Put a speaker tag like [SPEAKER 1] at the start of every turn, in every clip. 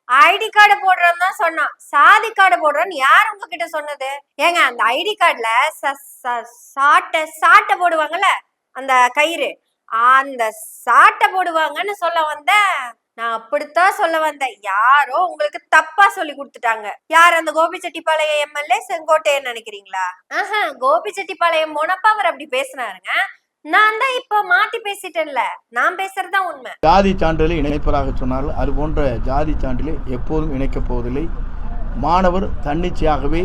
[SPEAKER 1] ID card போடுறன்னு தான் சொன்னான். சாதி கார்டு போடுறன்னு யார் உங்ககிட்ட சொன்னது? ஏங்க அந்த ஐடி கார்டுல சாட்டை போடுவாங்கல்ல, அந்த கயிறு, அந்த சாட்டை போடுவாங்கன்னு சொல்ல வந்த. நான் அப்படித்தான் சொல்ல வந்தேன். யாரோ உங்களுக்கு தப்பா சொல்லி கொடுத்துட்டாங்க. யார் அந்த கோபிச்செட்டிப்பாளையம் எம்எல்ஏ செங்கோட்டையன் நினைக்கிறீங்களா? கோபிச்செட்டிப்பாளையம் போனப்ப அவர் அப்படி பேசினாருங்க. நான் தான் இப்ப மாத்தி பேசிட்டேன்ல. நான் பேசுறதுதான் உண்மை.
[SPEAKER 2] ஜாதி சான்றிதழை இணைப்பதாக சொன்னார்கள். அது போன்ற ஜாதி சான்றிதழை எப்போதும் இணைக்கப் போவதில்லை. மாணவர் தன்னிச்சையாகவே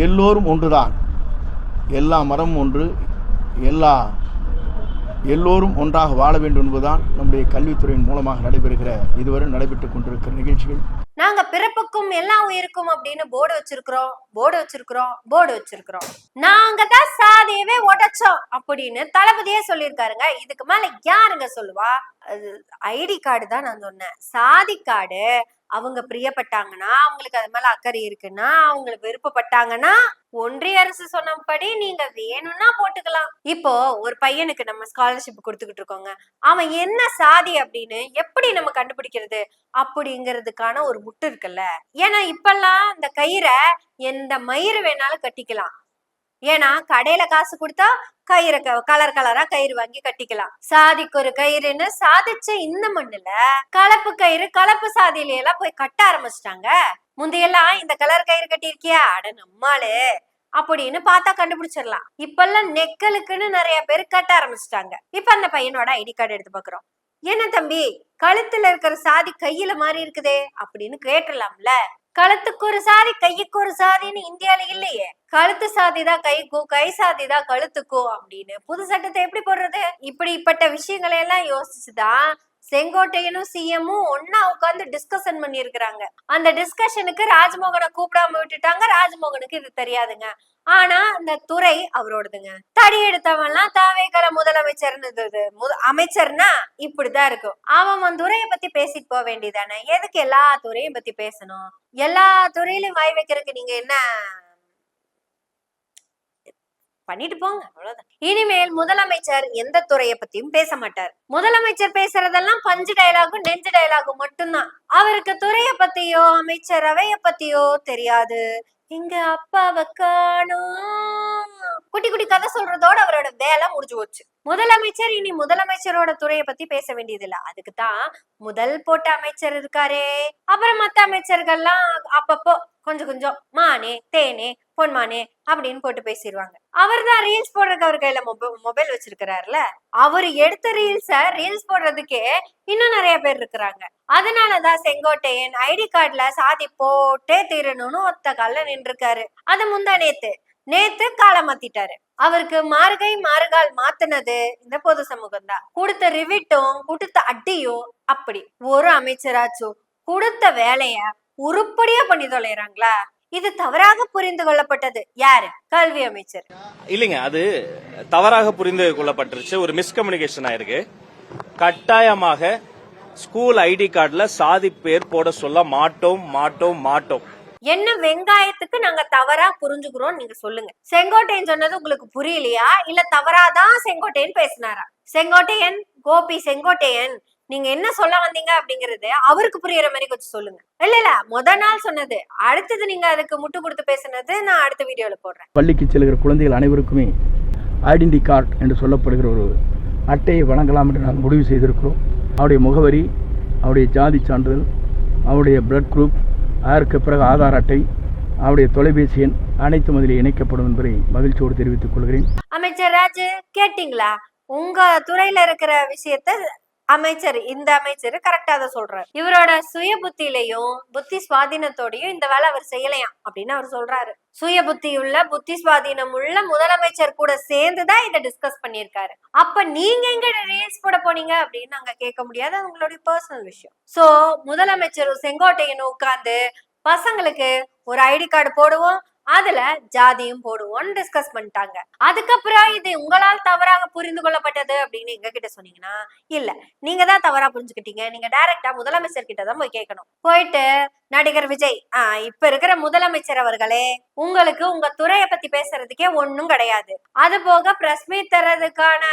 [SPEAKER 2] எல்லோரும் ஒன்றுதான், எல்லா மரமும் ஒன்று, எல்லோரும் ஒன்றாக வாழ வேண்டும் என்பதுதான் நம்முடைய கல்வித்துறையின் மூலமாக நடைபெறுகிற இதுவரை நடைபெற்றுக் கொண்டிருக்கிற நிகழ்ச்சிகள்.
[SPEAKER 1] நாங்க பிறப்புக்கும் எல்லா உயிருக்கும் அப்படின்னு போர்டு வச்சிருக்கிறோம். நாங்க தான் சாதியவே உடைச்சோம் அப்படின்னு தளபதியே சொல்லியிருக்காருங்க. இதுக்கு மேல யாருங்க சொல்லுவா? ஐடி கார்டு தான் நான் சொன்னேன். சாதி கார்டு அவங்க பிரியப்பட்டாங்கன்னா, அவங்களுக்கு அது மேல அக்கறை இருக்குன்னா, அவங்களுக்கு விருப்பப்பட்டாங்கன்னா, ஒன்றிய அரசு சொன்னபடி நீங்க வேணும்னா போட்டுக்கலாம். இப்போ ஒரு பையனுக்கு நம்ம ஸ்காலர்ஷிப் கொடுத்துக்கிட்டு இருக்கோங்க. அவன் என்ன சாதி அப்படின்னு எப்படி நம்ம கண்டுபிடிக்கிறது அப்படிங்கிறதுக்கான ஒரு முட்டு இருக்குல்ல. ஏன்னா இப்பெல்லாம் இந்த கயிறை எந்த மயிறு வேணாலும் கட்டிக்கலாம். ஏன்னா கடையில காசு கொடுத்தா கயிறு கலர் கலரா கயிறு வாங்கி கட்டிக்கலாம். சாதிக்கு ஒரு கயிறுன்னு சாதிச்ச இந்த மண்ணுல கலப்பு கயிறு கலப்பு சாதியில எல்லாம் போய் கட்ட ஆரம்பிச்சிட்டாங்க. முந்தையெல்லாம் இந்த கலர் கயிறு கட்டியிருக்கியா, அட நம்மாளு அப்படின்னு பார்த்தா கண்டுபிடிச்சிடலாம். இப்பெல்லாம் நெக்கலுக்குன்னு நிறைய பேர் கட்ட ஆரம்பிச்சிட்டாங்க. இப்ப அந்த பையனோட ஐடி கார்டு எடுத்து பாக்குறோம். என்ன தம்பி, கழுத்துல இருக்கிற சாதி கையில மாறி இருக்குதே அப்படின்னு கேட்டுடலாம்ல. கழுத்துக்கு ஒரு சாதி கைக்கு ஒரு சாதின்னு இந்தியால இல்லையே. கழுத்து சாதிதான் கைக்கும், கை சாதிதான் கழுத்துக்கும் அப்படின்னு புது சட்டத்தை எப்படி போடுறது? இப்படிப்பட்ட விஷயங்களை எல்லாம் யோசிச்சுதான் செங்கோட்டையனும் சிஎம்மும் ஒன்னா உட்கார்ந்து டிஸ்கஷன் பண்ணி இருக்கிறாங்க. அந்த டிஸ்கஷனுக்கு ராஜ்மோகனை கூப்பிடாம விட்டுட்டாங்க. ராஜ்மோகனுக்கு இது தெரியாதுங்க. ஆனா அந்த துறை அவரோடதுங்க. தடி எடுத்தவன்லாம் தாவேக்கல முதலமைச்சர்னு அமைச்சர்னா இப்படிதான் இருக்கும். அவன் துறையை பத்தி பேசிட்டு போக வேண்டியதானே. எதுக்கு எல்லா துறையும் பத்தி பேசணும்? எல்லா துறையிலும் வாய் வைக்கிறதுக்கு நீங்க என்ன பண்ணிட்டு போங்க, அவ்வளவுதான். இனிமேல் முதலமைச்சர் எந்த துறையை பத்தியும் பேச மாட்டார். முதலமைச்சர் பேசுறதெல்லாம் பஞ்சு டயலாகும் நெஞ்சு டயலாகும் மட்டும்தான். அவருக்கு துறையை பத்தியோ அமைச்சரவைய பத்தியோ தெரியாது. எங்க அப்பாவை காணோம் குட்டி குட்டி கதை சொல்றதோட அவரோட வேலை முடிஞ்சு போச்சு. முதலமைச்சர் இனி முதலமைச்சரோட துறையை பத்தி பேச வேண்டியது இல்ல. அதுக்குதான் முதல் போட்ட அமைச்சர் இருக்காரே, அப்புறம் மத்த அமைச்சர்கள்லாம் அப்பப்போ கொஞ்சம் கொஞ்சம் மானே தேனே பொன்மானே அப்படின்னு போட்டு பேசிடுவாங்க. அவர் தான் ரீல்ஸ் போடுறதுக்கு அவர் கையில மொபைல் வச்சிருக்கிறாருல. அவரு எடுத்த ரீல்ஸ் போடுறதுக்கே இன்னும் நிறைய பேர் இருக்கிறாங்க. அதனாலதான் செங்கோட்டையன் ஐடி கார்டுல சாதி போட்டே தீரணும்னு ஒத்த கால நின்றுருக்காரு. அது முந்தா நேத்து காலம் மாத்திட்டாரு. அவருக்கு மாறுகால் மாத்தினது இந்த பொது சமூகம் தான். கொடுத்த ரிவிட்டும் கொடுத்த அடியும் அப்படி ஒரு அமைச்சராச்சும் கொடுத்த வேலைய உருப்படியா பண்ணி தொலைறாங்களா? இது தவறாக புரிந்து கொள்ளப்பட்டது. யாரு? கல்வி அமைச்சர்
[SPEAKER 3] இல்லைங்க, அது தவறாக புரிந்து கொள்ளப்பட்டுருச்சு. ஒரு மிஸ்கம்யூனிகேஷன் ஆயிருக்கு. கட்டாயமாக ஸ்கூல் ஐடி கார்டுல சாதி பேர் போட சொல்ல மாட்டோம்.
[SPEAKER 1] என்ன வெங்காயத்துக்கு நாங்க தவறா புரிஞ்சுக்கிறோம் நீங்க சொல்லுங்க. செங்கோட்டையன் சொன்னது உங்களுக்கு புரியலையா, இல்ல தவறாதான் செங்கோட்டையன் பேசினாரா? செங்கோட்டையன், கோபி செங்கோட்டையன், நீங்க என்ன சொல்ல வந்தீங்க அப்படிங்கறது அவருக்கு புரியுற மாதிரி கொஞ்சம் சொல்லுங்க. இல்ல முத நாள் சொன்னது, அடுத்தது நீங்க அதுக்கு முட்டு கொடுத்து பேசினது நான் அடுத்த வீடியோல போடுறேன்.
[SPEAKER 2] பள்ளிக்கு செல்கிற குழந்தைகள் அனைவருக்குமே ஐடென்டி கார்டு என்று சொல்லப்படுகிற ஒரு அட்டையை வழங்கலாம் என்று நாங்கள் முடிவு செய்திருக்கிறோம். அவருடைய முகவரி, அவருடைய ஜாதி சான்றிதழ், அவருடைய பிளட் குரூப், அதற்கு பிறகு ஆதார் அட்டை, அவருடைய தொலைபேசி எண் அனைத்தும் அதில் இணைக்கப்படும் என்பதை மகிழ்ச்சியோடு தெரிவித்துக் கொள்கிறேன்.
[SPEAKER 1] அமைச்சர் ராஜு, கேட்டீங்களா? உங்க துறையில இருக்கிற விஷயத்த இந்த அமைச்சர் கரெக்டா தான் சொல்றாரு. இவரோட சுய புத்தியிலையும் புத்தி சுவாதீனத்தோடையும் இந்த வேலை அவர் செய்யலையாம் அப்படின்னு அவர் சொல்றாரு. சுய புத்தி சுவாதீனம் உள்ள முதலமைச்சர் கூட சேர்ந்துதான் இதை டிஸ்கஸ் பண்ணிருக்காரு. அப்ப நீங்க எங்க ரீல்ஸ் போட போனீங்க அப்படின்னு நாங்க கேட்க முடியாது. உங்களுடைய பர்சனல் விஷயம். சோ முதலமைச்சரும் செங்கோட்டையனும் உட்கார்ந்து பசங்களுக்கு ஒரு ஐடி கார்டு போடுவோம், அதுல ஜாதியும் போடுவோம்னு டிஸ்கஸ் பண்ணிட்டாங்க. அதுக்கப்புறம் இது உங்களால் தவறாக புரிந்து கொள்ளப்பட்டது அப்படின்னு எங்க கிட்ட சொன்னீங்கன்னா, இல்ல நீங்க தான் தவறா புரிஞ்சுக்கிட்டீங்க, நீங்க டைரக்டா முதலமைச்சர் கிட்ட தான் போய் கேட்கணும். போயிட்டு நடிகர் விஜய், இப்ப இருக்கிற முதலமைச்சர் அவர்களே, உங்களுக்கு உங்க துறையை பத்தி பேசுறதுக்கே ஒண்ணும் கிடையாது. அது போக பிரஸ் மீட் தர்றதுக்கான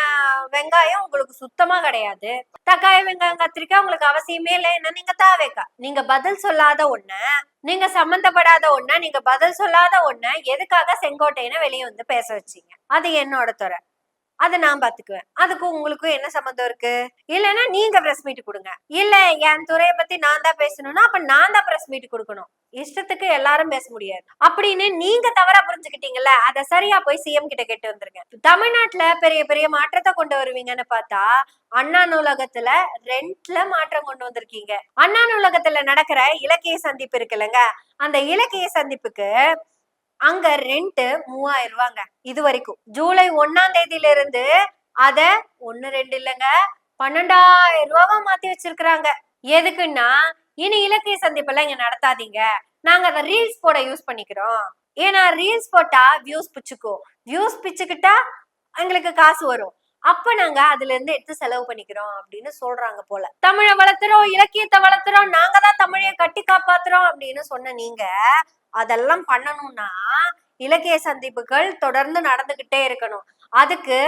[SPEAKER 1] வெங்காயம் உங்களுக்கு சுத்தமா கிடையாது. தக்காளி வெங்காயம் கத்திரிக்காய் உங்களுக்கு அவசியமே இல்லை. என்ன நீங்க தாவேக்கா, நீங்க பதில் சொல்லாத ஒண்ண, நீங்க சம்பந்தப்படாத ஒண்ண, நீங்க பதில் சொல்லாத ஒண்ண எதுக்காக செங்கோட்டையனை வெளியே வந்து பேச வச்சீங்க? அது என்னோட துறை, அதை நான் பாத்துக்குவேன். அதுக்கும் உங்களுக்கும் என்ன சம்மந்தம் இருக்கு? இல்லைன்னா நீங்க பிரஸ் மீட் கொடுங்க. இல்ல என் துறையை பத்தி நான் தான் பேசணும்னா அப்ப நான் தான் பிரஸ் மீட் கொடுக்கணும். இஷ்டத்துக்கு எல்லாரும் பேச முடியாது அப்படின்னு நீங்க தவறா புரிஞ்சுக்கிட்டீங்கல்ல, அதை சரியா போய் சிஎம் கிட்ட கேட்டு வந்துருங்க. தமிழ்நாட்டுல பெரிய பெரிய மாற்றத்தை கொண்டு வருவீங்கன்னு பார்த்தா அண்ணா நூலகத்துல ரெண்ட்ல மாற்றம் கொண்டு வந்திருக்கீங்க. அண்ணா நூலகத்துல நடக்கிற இலக்கிய சந்திப்பு இருக்குல்லங்க, அந்த இலக்கிய சந்திப்புக்கு அங்க ரெண்ட் 3000 ரூபாங்க. இது வரைக்கும் ஜூலை 1ஆம் தேதியில இருந்து அத 1-2 இல்லங்க 12,000 ரூபாவா மாத்தி வச்சிருக்காங்க. எதுக்குன்னா இனி இலக்கிய சந்திப்பெல்லாம் இங்க நடத்தாதீங்க, நாங்க அதை ரீல்ஸ் போட யூஸ் பண்ணிக்கிறோம். ஏன்னா ரீல்ஸ் போட்டா வியூஸ் பிச்சுக்கும், வியூஸ் பிச்சுக்கிட்டா எங்களுக்கு காசு வரும், அப்ப நாங்க அதுல இருந்து எடுத்து செலவு பண்ணிக்கிறோம் அப்படின்னு சொல்றாங்க போல. தமிழை வளர்த்துறோம், இலக்கியத்தை வளர்த்துறோம், நாங்க தான் தமிழைய கட்டி காப்பாத்துறோம் அப்படின்னு சொன்ன நீங்க அதெல்லாம் பண்ணணும்னா இலக்கிய சந்திப்புகள் தொடர்ந்து நடந்துகிட்டே இருக்கணும். அதுக்கு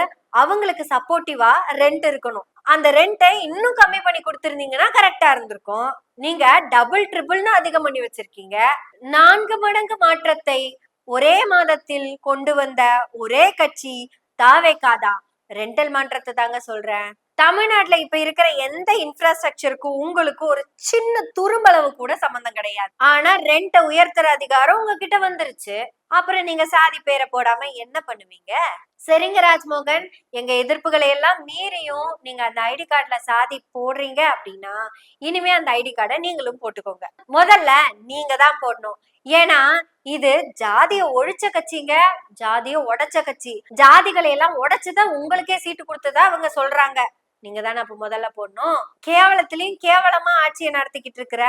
[SPEAKER 1] அவங்களுக்கு சப்போர்ட்டிவா ரெண்ட் இருக்கணும். அந்த ரெண்டை இன்னும் கம்மி பண்ணி கொடுத்துருந்தீங்கன்னா கரெக்டா இருந்திருக்கும். நீங்க டபுள் ட்ரிபிள்னு அதிகம் பண்ணி வச்சிருக்கீங்க. 4 மடங்கு மாற்றத்தை ஒரே மாதத்தில் கொண்டு வந்த ஒரே கட்சி தாவேகாதா. ரெண்டல் மாற்றத்தை தாங்க சொல்றேன். தமிழ்நாட்டுல இப்ப இருக்கிற எந்த இன்ஃப்ராஸ்ட்ரக்சருக்கும் உங்களுக்கு ஒரு சின்ன துரும்பளவு கூட சம்பந்தம் கிடையாது. ஆனா ரெண்ட்டை உயர்த்துற அதிகாரம் உங்ககிட்ட வந்துருச்சு. அப்புறம் நீங்க சாதி பேரை போடாம என்ன பண்ணுவீங்க? சரிங்க ராஜ்மோகன், எங்க எதிர்ப்புகளை எல்லாம் மீறியும் நீங்க அந்த ஐடி கார்டுல சாதி போடுறீங்க அப்படின்னா இனிமே அந்த ஐடி கார்டை நீங்களும் போட்டுக்கோங்க. முதல்ல நீங்க தான் போடணும். ஏன்னா இது ஜாதிய ஒழிச்ச கட்சிங்க, ஜாதிய உடைச்ச கட்சி. ஜாதிகளை எல்லாம் உடைச்சுதான் உங்களுக்கே சீட்டு கொடுத்ததா அவங்க சொல்றாங்க. நீங்க தானே அப்ப முதல்ல போடணும். கேவலத்திலயும் கேவலமா ஆட்சியை நடத்திக்கிட்டு இருக்கிற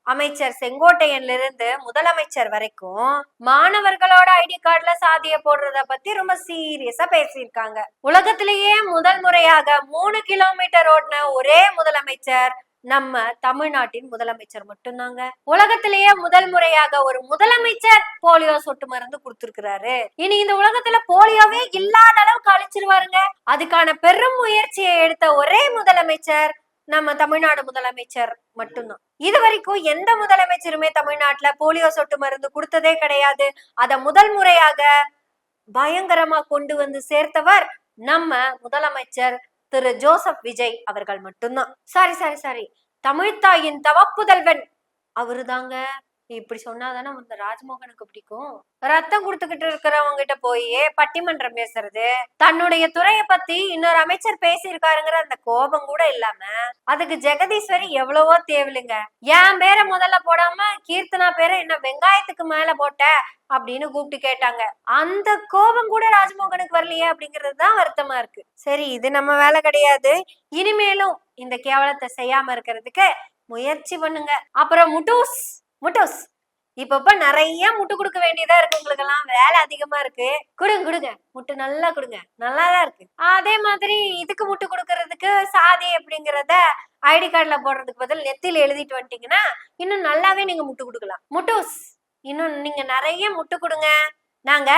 [SPEAKER 1] அமைச்சர் செங்கோட்டையன்ல இருந்து முதலமைச்சர் வரைக்கும் மாணவர்களோட ஐடி கார்டுல சாதிய போடுறத பத்தி ரொம்ப சீரியஸா பேசியிருக்காங்க. உலகத்திலேயே முதல் முறையாக 3 கிலோமீட்டர் ஓடின ஒரே முதலமைச்சர் நம்ம தமிழ்நாட்டின் முதலமைச்சர் மட்டும்தாங்க. உலகத்திலேயே முதல் முறையாக ஒரு முதலமைச்சர் போலியோ சொட்டு மருந்து கொடுத்திருக்கிறாரு. இனி இந்த உலகத்துல போலியோவே இல்லாத அளவுக்கு அழிச்சிருவாருங்க. அதுக்கான பெரும் முயற்சியை எடுத்த ஒரே முதலமைச்சர் நம்ம தமிழ்நாடு முதலமைச்சர் மட்டும்தான். இது வரைக்கும் எந்த முதலமைச்சருமே தமிழ்நாட்டுல போலியோ சொட்டு மருந்து கொடுத்ததே கிடையாது. அத முதல் முறையாக பயங்கரமா கொண்டு வந்து சேர்த்தவர் நம்ம முதலமைச்சர் திரு ஜோசப் விஜய் அவர்கள் மட்டும்தான். சாரி தமிழ்த்தாயின் தவப்புதல்வன் அவருதாங்க. இப்படி சொன்னாதானே அந்த ராஜ்மோகனுக்கு பிடிக்கும். ரத்தம் கொடுத்துக்கிட்டு இருக்கிறவங்க கிட்ட போய் பட்டிமன்றம் பேசுறது, தன்னுடைய துறையை பத்தி இன்னொரு அமைச்சர் பேசியிருக்காருங்கிற அந்த கோபம் கூட இல்லாம அதுக்கு ஜெகதீஸ்வரி எவ்வளவோ தேவலுங்க. என் பேரை முதல்ல போடாம கீர்த்தனா பேரை என்ன வெங்காயத்துக்கு மேல போட்ட அப்படின்னு கூப்பிட்டு கேட்டாங்க. அந்த கோபம் கூட ராஜ்மோகனுக்கு வரலையே அப்படிங்கிறது தான் வருத்தமா இருக்கு. சரி, இது நம்ம வேலை கிடையாது. இனிமேலும் இந்த கேவலத்தை செய்யாம இருக்கிறதுக்கு முயற்சி பண்ணுங்க. அப்புறம் முட்டூஸ் இப்ப நிறைய முட்டு கொடுக்க வேண்டியதா இருக்கு. உங்களுக்கு எல்லாம் வேலை அதிகமா இருக்கு. கொடுங்க முட்டு நல்லா கொடுங்க, நல்லாதான் இருக்கு. அதே மாதிரி இதுக்கு முட்டு கொடுக்கறதுக்கு சாதி அப்படிங்கிறத ஐடி கார்டுல போடுறதுக்கு பதில் நெத்தில எழுதிட்டு வந்துட்டீங்கன்னா இன்னும் நல்லாவே நீங்க முட்டு கொடுக்கலாம். முட்டூஸ் இன்னும் நீங்க நிறைய முட்டு கொடுங்க. நாங்க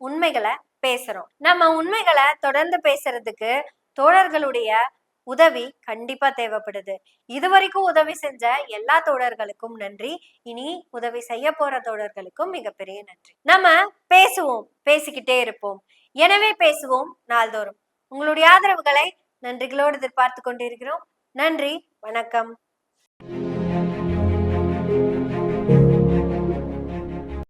[SPEAKER 1] உண்மைகளை பேசுறோம். நம்ம உண்மைகளை தொடர்ந்து பேசுறதுக்கு தோழர்களுடைய உதவி கண்டிப்பா தேவைப்படுது. இதுவரைக்கும் உதவி செஞ்ச எல்லா தோழர்களுக்கும் நன்றி. இனி உதவி செய்ய போற தோழர்களுக்கும் மிகப்பெரிய நன்றி. நம்ம பேசுவோம், பேசிக்கிட்டே இருப்போம். எனவே பேசுவோம் நாள்தோறும். உங்களுடைய ஆதரவுகளை நன்றிகளோடு எதிர்பார்த்து கொண்டிருக்கிறோம். நன்றி, வணக்கம்.